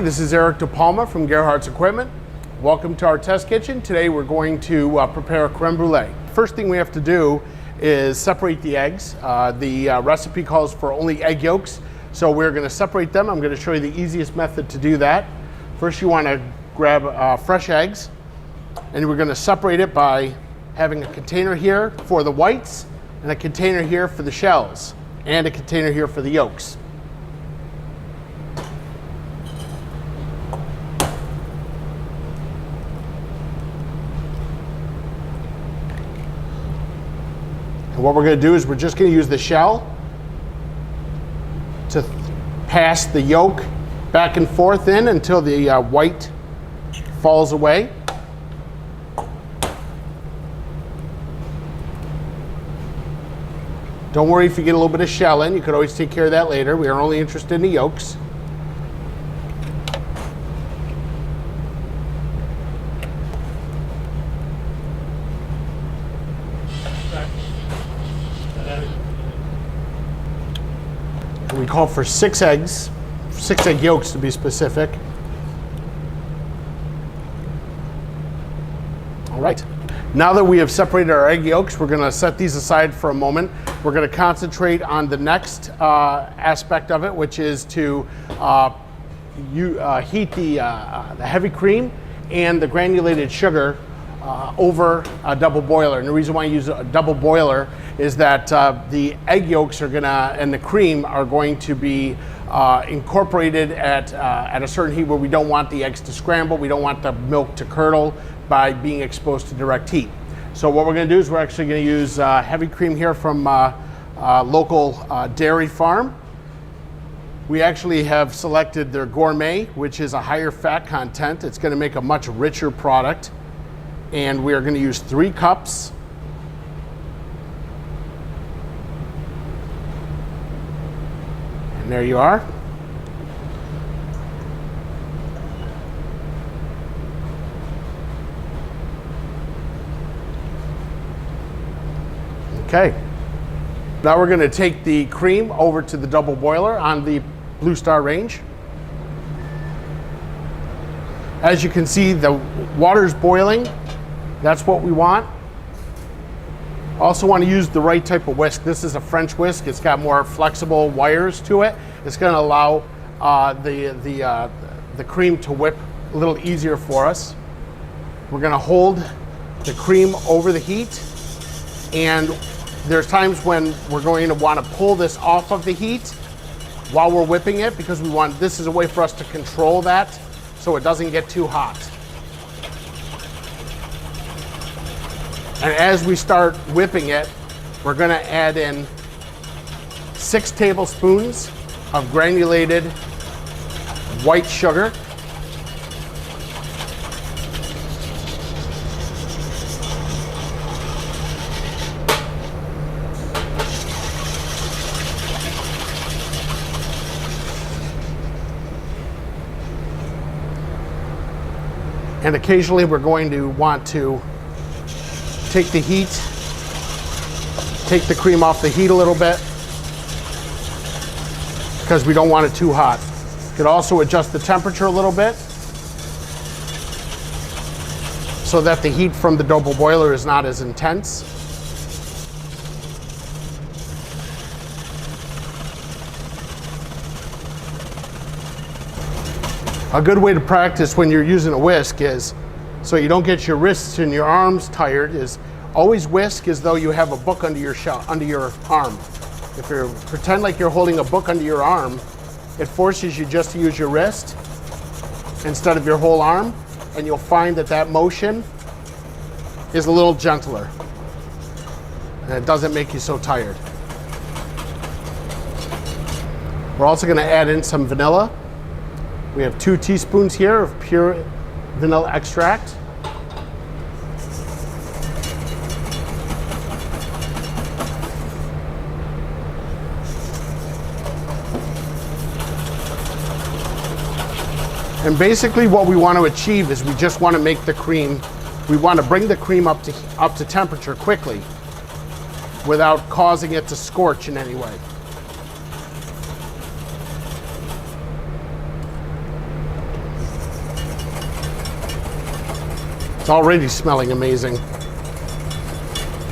This is Eric DePalma from Gerharz Equipment. Welcome to our test kitchen. Today we're going to prepare a creme brulee. First thing we have to do is separate the eggs. The recipe calls for only egg yolks, so we're going to separate them. I'm going to show you the easiest method to do that. First you want to grab fresh eggs, and we're going to separate it by having a container here for the whites, and a container here for the shells, and a container here for the yolks. And what we're going to do is we're just going to use the shell to pass the yolk back and forth in until the white falls away. Don't worry if you get a little bit of shell in, you could always take care of that later. We are only interested in the yolks. We call for 6 eggs, 6 egg yolks to be specific. All right. Now that we have separated our egg yolks, we're going to set these aside for a moment. We're going to concentrate on the next aspect of it, which is to heat the heavy cream and the granulated sugar over a double boiler. And the reason why I use a double boiler is that the egg yolks are and the cream are going to be incorporated at a certain heat where we don't want the eggs to scramble, we don't want the milk to curdle by being exposed to direct heat. So what we're going to do is we're actually going to use heavy cream here from local dairy farm. We actually have selected their gourmet, which is a higher fat content. It's going to make a much richer product. And we are going to use 3 cups. And there you are. Okay. Now we're going to take the cream over to the double boiler on the Blue Star range. As you can see, the water's boiling. That's what we want. Also want to use the right type of whisk. This is a French whisk. It's got more flexible wires to it. It's going to allow the cream to whip a little easier for us. We're going to hold the cream over the heat, and there's times when we're going to want to pull this off of the heat while we're whipping it, because this is a way for us to control that so it doesn't get too hot. And as we start whipping it, we're going to add in 6 tablespoons of granulated white sugar. And occasionally we're going to want to take the cream off the heat a little bit, because we don't want it too hot. You could also adjust the temperature a little bit so that the heat from the double boiler is not as intense. A good way to practice when you're using a whisk is, so you don't get your wrists and your arms tired, is always whisk as though you have a book under your arm. If you pretend like you're holding a book under your arm, it forces you just to use your wrist instead of your whole arm, and you'll find that that motion is a little gentler, and it doesn't make you so tired. We're also going to add in some vanilla. We have 2 teaspoons here of pure vanilla extract. And basically what we want to achieve is we just want to make the cream, we want to bring the cream up to temperature quickly without causing it to scorch in any way. It's already smelling amazing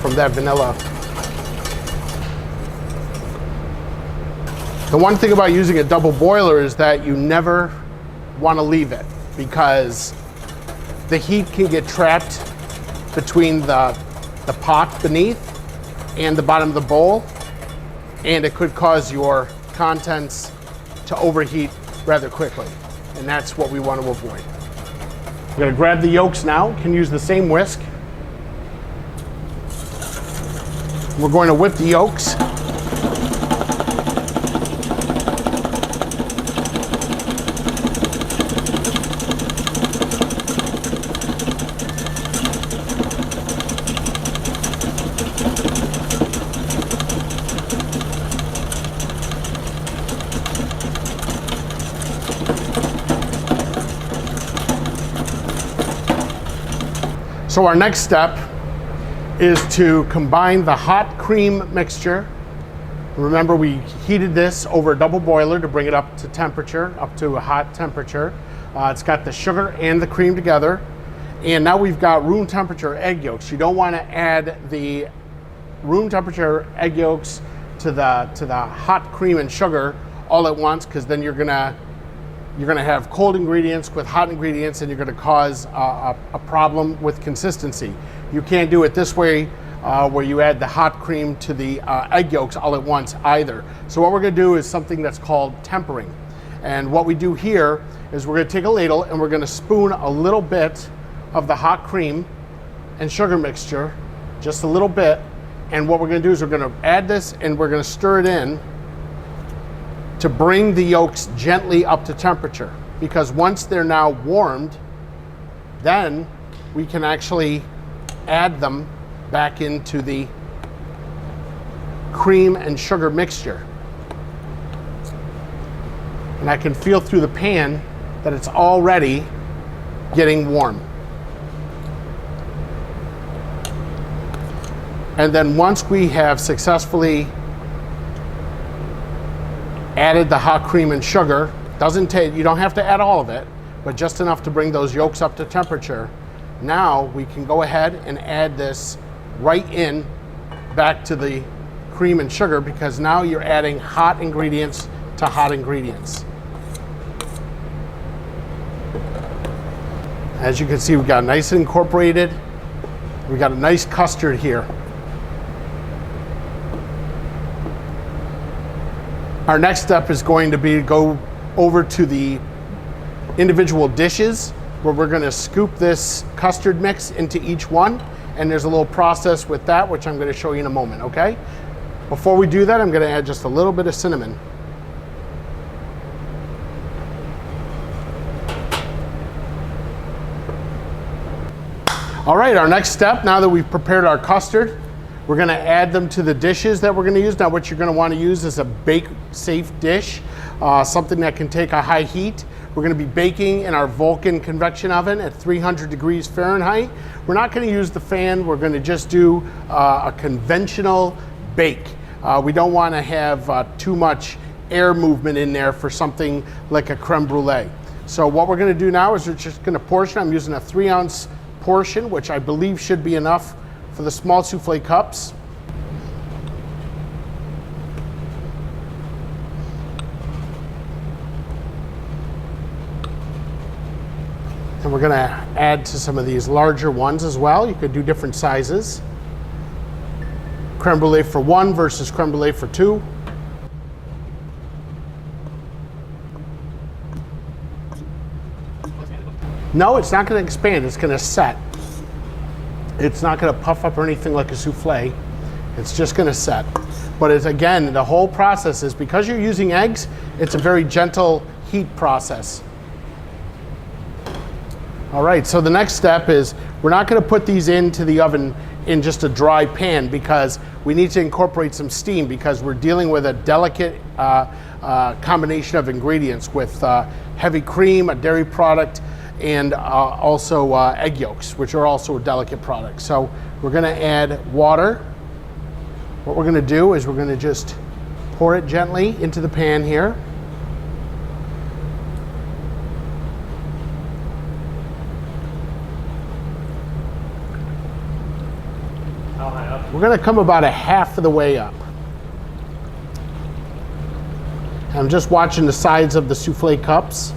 from that vanilla. The one thing about using a double boiler is that you never want to leave it, because the heat can get trapped between the pot beneath and the bottom of the bowl, and it could cause your contents to overheat rather quickly, and that's what we want to avoid. We're going to grab the yolks now. You can use the same whisk. We're going to whip the yolks. So our next step is to combine the hot cream mixture. Remember, we heated this over a double boiler to bring it up to temperature, up to a hot temperature. It's got the sugar and the cream together. And now we've got room temperature egg yolks. You don't want to add the room temperature egg yolks to the hot cream and sugar all at once, because then you're gonna have cold ingredients with hot ingredients, and you're gonna cause a problem with consistency. You can't do it this way, where you add the hot cream to the egg yolks all at once either. So what we're gonna do is something that's called tempering. And what we do here is we're gonna take a ladle and we're gonna spoon a little bit of the hot cream and sugar mixture, just a little bit. And what we're gonna do is we're gonna add this and we're gonna stir it in to bring the yolks gently up to temperature, because once they're now warmed, then we can actually add them back into the cream and sugar mixture. And I can feel through the pan that it's already getting warm. And then once we have successfully added the hot cream and sugar, you don't have to add all of it, but just enough to bring those yolks up to temperature. Now we can go ahead and add this right in back to the cream and sugar, because now you're adding hot ingredients to hot ingredients. As you can see, we've got nice and incorporated. We've got a nice custard here. Our next step is going to be to go over to the individual dishes, where we're going to scoop this custard mix into each one. And there's a little process with that, which I'm going to show you in a moment, okay? Before we do that, I'm going to add just a little bit of cinnamon. All right, our next step, now that we've prepared our custard, we're going to add them to the dishes that we're going to use. Now what you're going to want to use is a bake-safe dish, something that can take a high heat. We're going to be baking in our Vulcan convection oven at 300 degrees Fahrenheit. We're not going to use the fan. We're going to just do a conventional bake. We don't want to have too much air movement in there for something like a creme brulee. So what we're going to do now is we're just going to portion. I'm using a 3-ounce portion, which I believe should be enough for the small souffle cups. And we're going to add to some of these larger ones as well. You could do different sizes. Creme brulee for 1 versus creme brulee for 2. No, it's not going to expand, it's going to set. It's not going to puff up or anything like a souffle. It's just going to set. But it's, again, the whole process is, because you're using eggs, it's a very gentle heat process. All right, so the next step is we're not going to put these into the oven in just a dry pan, because we need to incorporate some steam, because we're dealing with a delicate combination of ingredients with heavy cream, a dairy product, and also egg yolks, which are also a delicate product. So we're going to add water. What we're going to do is we're going to just pour it gently into the pan here. How high up? We're gonna come about a half of the way up. I'm just watching the sides of the souffle cups.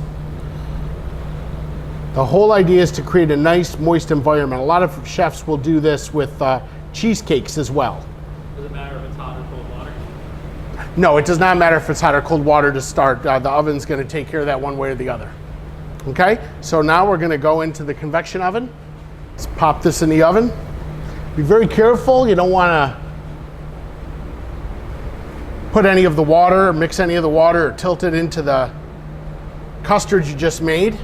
The whole idea is to create a nice moist environment. A lot of chefs will do this with cheesecakes as well. Does it matter if it's hot or cold water? No, it does not matter if it's hot or cold water to start. The oven's gonna take care of that one way or the other. Okay, so now we're gonna go into the convection oven. Let's pop this in the oven. Be very careful, you don't wanna put any of the water, or mix any of the water, or tilt it into the custard you just made.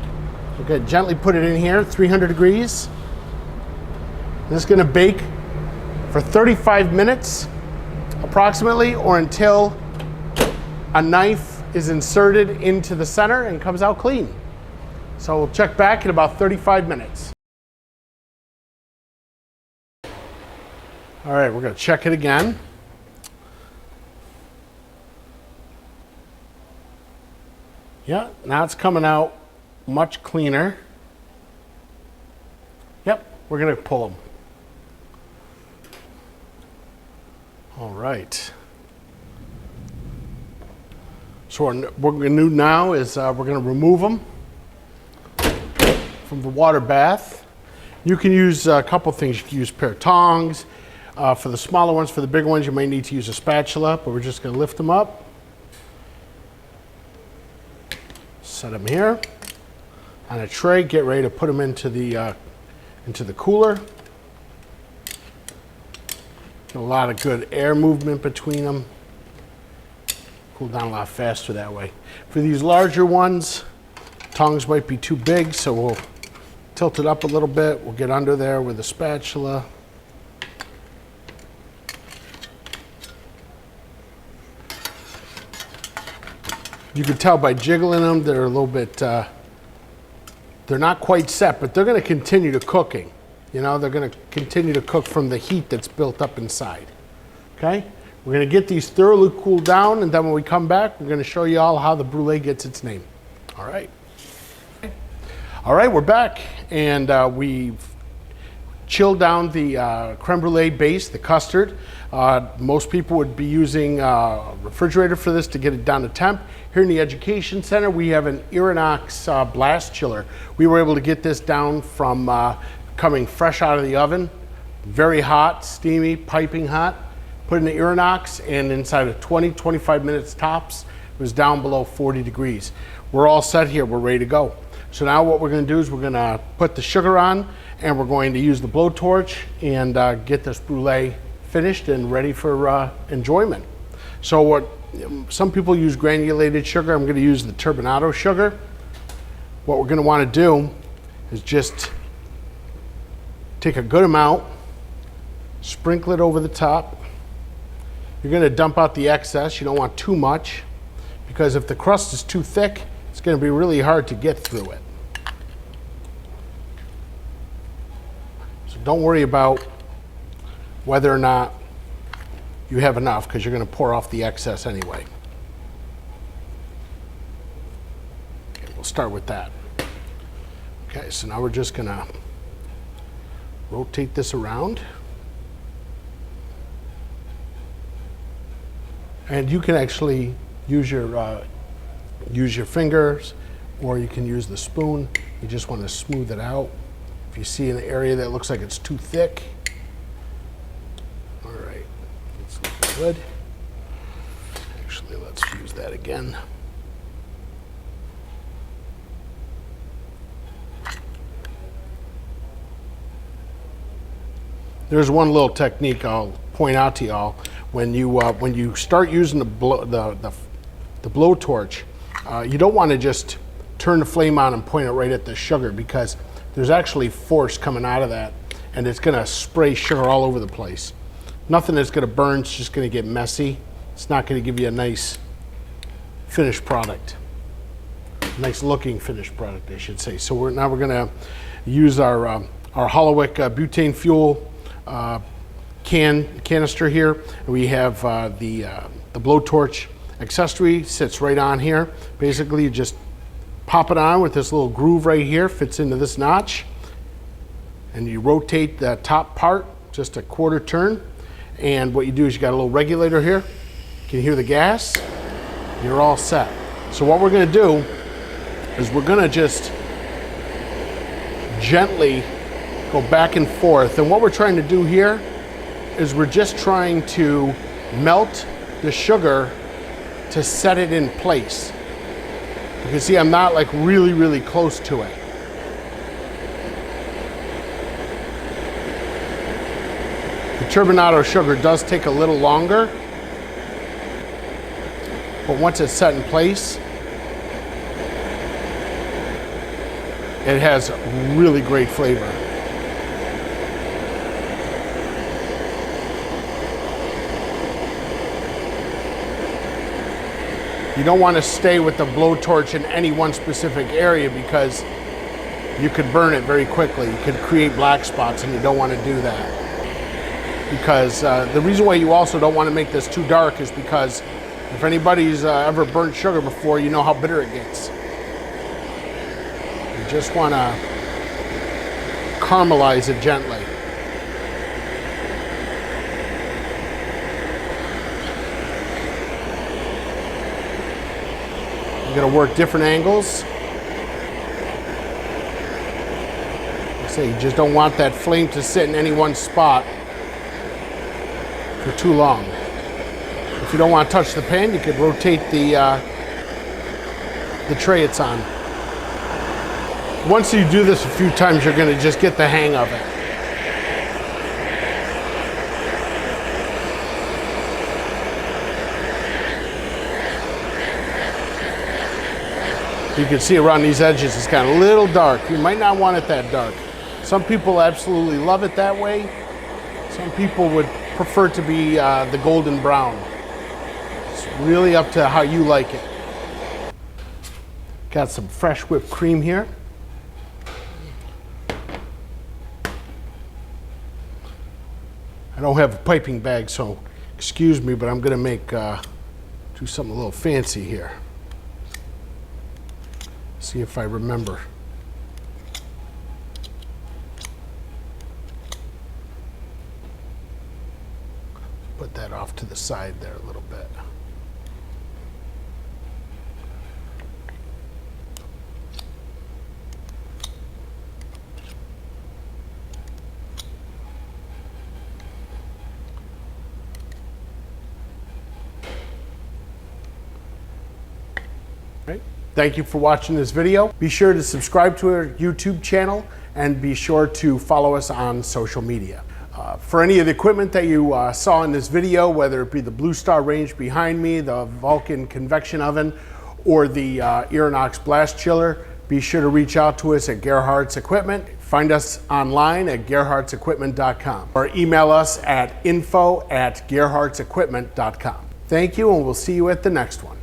Okay, gently put it in here, 300 degrees. This is gonna bake for 35 minutes, approximately, or until a knife is inserted into the center and comes out clean. So we'll check back in about 35 minutes. All right, we're gonna check it again. Yeah, now it's coming out much cleaner. Yep, we're gonna pull them. All right. So what we're gonna do now is we're gonna remove them from the water bath. You can use a couple things. You can use a pair of tongs. For the smaller ones, for the bigger ones, you might need to use a spatula, but we're just gonna lift them up. Set them here on a tray. Get ready to put them into the cooler. Get a lot of good air movement between them. Cool down a lot faster that way. For these larger ones, tongs might be too big, so we'll tilt it up a little bit. We'll get under there with a spatula. You can tell by jiggling them, they're a little bit, they're not quite set, but they're gonna continue to cooking. You know, they're gonna continue to cook from the heat that's built up inside, okay? We're gonna get these thoroughly cooled down, and then when we come back, we're gonna show you all how the brulee gets its name. All right. All right, we're back, and we've chilled down the creme brulee base, the custard. Most people would be using a refrigerator for this to get it down to temp. Here in the Education Center, we have an Inox blast chiller. We were able to get this down from coming fresh out of the oven, very hot, steamy, piping hot. Put in the Inox, and inside of 20, 25 minutes tops, it was down below 40 degrees. We're all set here, we're ready to go. So now what we're gonna do is we're gonna put the sugar on, and we're going to use the blowtorch and get this brulee finished and ready for enjoyment. So what some people use granulated sugar. I'm gonna use the turbinado sugar. What we're gonna wanna do is just take a good amount, sprinkle it over the top. You're gonna dump out the excess. You don't want too much, because if the crust is too thick, it's gonna be really hard to get through it. So don't worry about whether or not you have enough, because you're gonna pour off the excess anyway. Okay, we'll start with that. Okay, so now we're just gonna rotate this around. And you can actually use your fingers, or you can use the spoon. You just want to smooth it out. If you see an area that looks like it's too thick, all right, that's looking good. Actually, let's use that again. There's one little technique I'll point out to y'all. When you start using the blowtorch, you don't want to just turn the flame on and point it right at the sugar, because there's actually force coming out of that, and it's going to spray sugar all over the place. Nothing that's going to burn. It's just going to get messy. It's not going to give you a nice finished product, nice looking finished product, I should say. So now we're going to use our Hollowick butane fuel canister here. We have the blowtorch accessory sits right on here. Basically, you just pop it on with this little groove right here, fits into this notch, and you rotate the top part just a quarter turn. And what you do is you got a little regulator here. You can hear the gas. You're all set. So what we're gonna do is we're gonna just gently go back and forth. And what we're trying to do here is we're just trying to melt the sugar to set it in place. You can see I'm not like really close to it. The turbinado sugar does take a little longer, but once it's set in place, it has really great flavor. You don't want to stay with the blowtorch in any one specific area because you could burn it very quickly. You could create black spots, and you don't want to do that. Because the reason why you also don't want to make this too dark is because if anybody's ever burnt sugar before, you know how bitter it gets. You just want to caramelize it gently. You're going to work different angles. Like I say, you just don't want that flame to sit in any one spot for too long. If you don't want to touch the pan, you could rotate the tray it's on. Once you do this a few times, you're going to just get the hang of it. You can see around these edges it's kind of a little dark. You might not want it that dark. Some people absolutely love it that way. Some people would prefer it to be the golden brown. It's really up to how you like it. Got some fresh whipped cream here. I don't have a piping bag, so excuse me, but I'm gonna do something a little fancy here. See if I remember. Put that off to the side there a little bit. Right. Thank you for watching this video. Be sure to subscribe to our YouTube channel and be sure to follow us on social media. For any of the equipment that you saw in this video, whether it be the Blue Star range behind me, the Vulcan convection oven, or the Inox blast chiller, be sure to reach out to us at Gerharz Equipment. Find us online at gerharzequipment.com or email us at info@gerharzequipment.com. Thank you, and we'll see you at the next one.